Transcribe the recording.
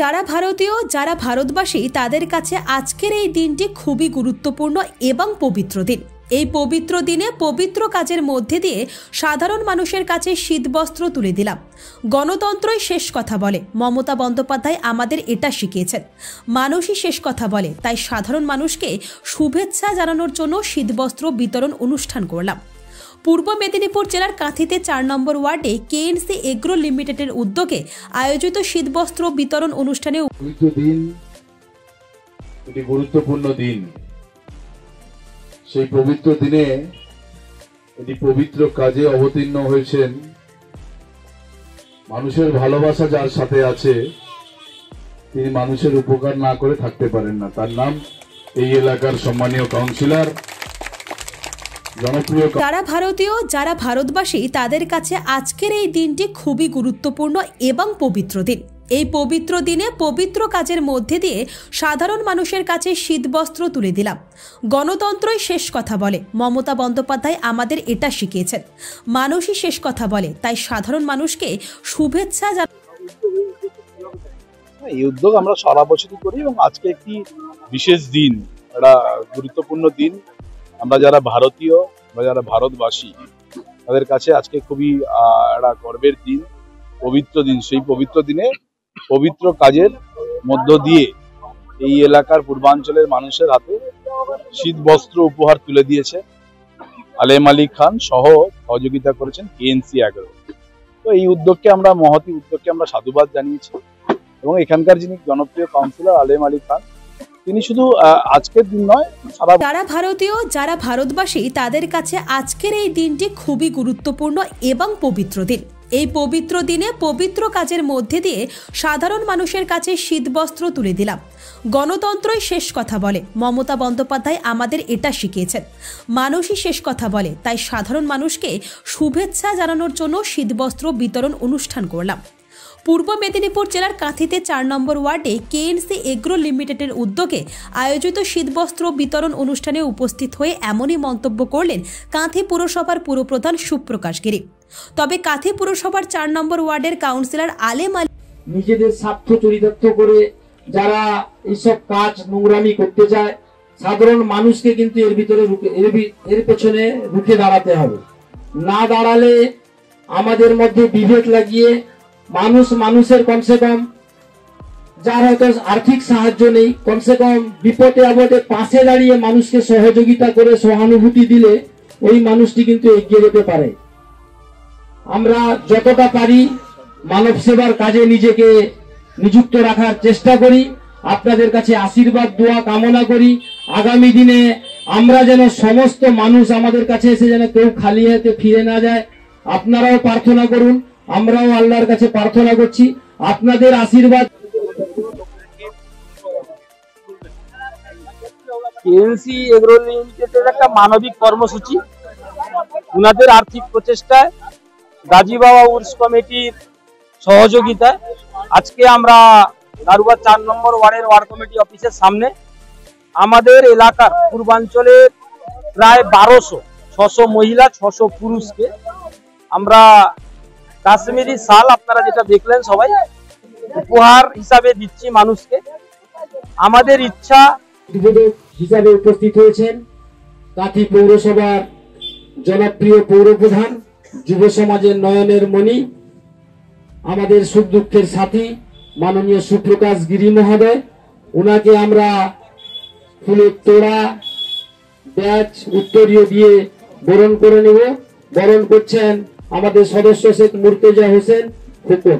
যারা ভারতীয়, যারা ভারতবাসী, তাদের কাছে আজকের এই দিনটি খুবই গুরুত্বপূর্ণ এবং পবিত্র দিন। এই পবিত্র দিনে পবিত্র কাজের মধ্যে দিয়ে সাধারণ মানুষের কাছে শীতবস্ত্র তুলে দিলাম। গণতন্ত্রই শেষ কথা বলে, মমতা বন্দ্যোপাধ্যায় আমাদের এটা শিখিয়েছেন। মানুষই শেষ কথা বলে, তাই সাধারণ মানুষকে শুভেচ্ছা জানানোর জন্য শীতবস্ত্র বিতরণ অনুষ্ঠান করলাম। পূর্ব মেদিনীপুর জেলার কাঁথিতে ৪ নম্বর ওয়ার্ডে কেএনসি এগ্রো লিমিটেডের উদ্যোগে আয়োজিত শীতবস্ত্র বিতরণ অনুষ্ঠানে গুরুত্বপূর্ণ দিন। সেই পবিত্র দিনে এটি পবিত্র কাজে অবতীর্ণ হয়েছেন। মানুষের ভালোবাসা যার সাথে আছে, তিনি মানুষের উপকার না করে থাকতে পারেন না। তার নাম এই এলাকার সম্মানীয় কাউন্সিলর, জনপ্রিয়। যারা ভারতীয়, যারা ভারতবাসী, তাদের কাছে আজকের এই দিনটি খুবই গুরুত্বপূর্ণ এবং পবিত্র দিন। এই পবিত্র দিনে পবিত্র কাজের মধ্যে দিয়ে সাধারণ মানুষের কাছে শীতবস্ত্র তুলে দিলাম। গণতন্ত্রই শেষ কথা বলে, মমতা বন্দ্যোপাধ্যায় আমাদের এটা শিখিয়েছেন। মানুষই শেষ কথা বলে, তাই সাধারণ মানুষকে শুভেচ্ছা এই উদ্যোগ আমরা সারা বছরই করি এবং আজকে একটি বিশেষ দিন, একটা গুরুত্বপূর্ণ দিন। আমরা যারা ভারতীয় বা যারা ভারতবাসী, তাদের কাছে আজকে খুবই একটা গর্বের দিন, পবিত্র দিন। সেই পবিত্র দিনে পবিত্র কাজের মধ্য দিয়ে এই এলাকার পূর্বাঞ্চলের মানুষের হাতে শীত বস্ত্র উপহার তুলে দিয়েছে আলেম আলী খান সহ সহযোগিতা করেছেন কেএনসি এগ্রো। তো এই উদ্যোগকে আমরা, মহতি উদ্যোগকে আমরা সাধুবাদ জানিয়েছি এবং এখানকার যিনি জনপ্রিয় কাউন্সিলর আলেম আলী খান, তিনি শুধু আজকের দিন নয়, যারা ভারতীয়, যারা ভারতবাসী, তাদের কাছে আজকের এই দিনটি খুবই গুরুত্বপূর্ণ এবং পবিত্র দিন। এই পবিত্র দিনে পবিত্র কাজের মধ্যে দিয়ে সাধারণ মানুষের কাছে শীতবস্ত্র তুলে দিলাম। গণতন্ত্রই শেষ কথা বলে, মমতা বন্দ্যোপাধ্যায় আমাদের এটা শিখিয়েছেন। মানুষই শেষ কথা বলে, তাই সাধারণ মানুষকে শুভেচ্ছা জানানোর জন্য শীতবস্ত্র বিতরণ অনুষ্ঠান করলাম। পূর্ব মেদিনীপুর জেলার কাঁথিতে ৪ নম্বর ওয়ার্ডে কেএনসি এগ্রো লিমিটেডের উদ্যোগে আয়োজিত শীতবস্ত্র বিতরণ অনুষ্ঠানে উপস্থিত হয়ে এমনই মন্তব্য করলেন কাঁথি পুরসভার পুরপ্রধান সুপ্রকাশ গিরি। তবে কাঁথি পুরসভার ৪ নম্বর ওয়ার্ডের কাউন্সিলর আলেম আলী নিজেদের স্বার্থ চরিতার্থ করে যারা এইসব কাজ নোংরামি করতে চায়, সাধারণ মানুষকে কিন্তু এর ভিতরে এর পেছনে রুখে দাঁড়াতে হবে। না দাঁড়ালে আমাদের মধ্যে বিভেদ লাগিয়ে মানুষের কমসে কম, যার হয়তো আর্থিক সাহায্য নেই, কমসে কম বিপদে আপদে পাশে দাঁড়িয়ে মানুষকে সহযোগিতা করে সহানুভূতি দিলে ওই মানুষটি কিন্তু এগিয়ে যেতে পারে। আমরা যতটা পারি মানব সেবার কাজে নিজেকে নিযুক্ত রাখার চেষ্টা করি। আপনাদের কাছে আশীর্বাদ দোয়া কামনা করি। আগামী দিনে আমরা যেন সমস্ত মানুষ আমাদের কাছে এসে যেন কেউ খালি হাতে ফিরে না যায়, আপনারাও প্রার্থনা করুন, আমরাও আল্লাহর কাছে প্রার্থনা করছি আপনাদের আশীর্বাদ। কেএনসি এগ্রো লিমিটেডের একটা মানবিক কর্মসূচি, উনাদের আর্থিক প্রচেষ্টায়, গাজী বাবা উর্স কমিটির সহযোগিতায় আজকে আমরা দারুগা ৪ নম্বর ওয়ার্ডের ওয়ার্ড কমিটি অফিসের সামনে আমাদের এলাকার পূর্বাঞ্চলের প্রায় ১২০০ মহিলা ৬০০ পুরুষকে আমরা কাশ্মীরি শাল, আপনারা যেটা দেখলেন সবাই, উপহার হিসাবে দিচ্ছি মানুষকে। আমাদের ইচ্ছা হিসাবে উপস্থিত হয়েছেন কাঁথি পৌরসভার জনপ্রিয় পৌরপ্রধান, যুব সমাজের নয়নের মণি, আমাদের সুখ দুঃখের সাথী মাননীয় সুপ্রকাশ গিরি মহোদয়। ওনাকে আমরা ফুলের তোড়া, ব্যাচ, উত্তরীয় দিয়ে বরণ করে নেব। বরণ করছেন আমাদের সদস্য শেখ মুর্তজা হোসেন ফুকন।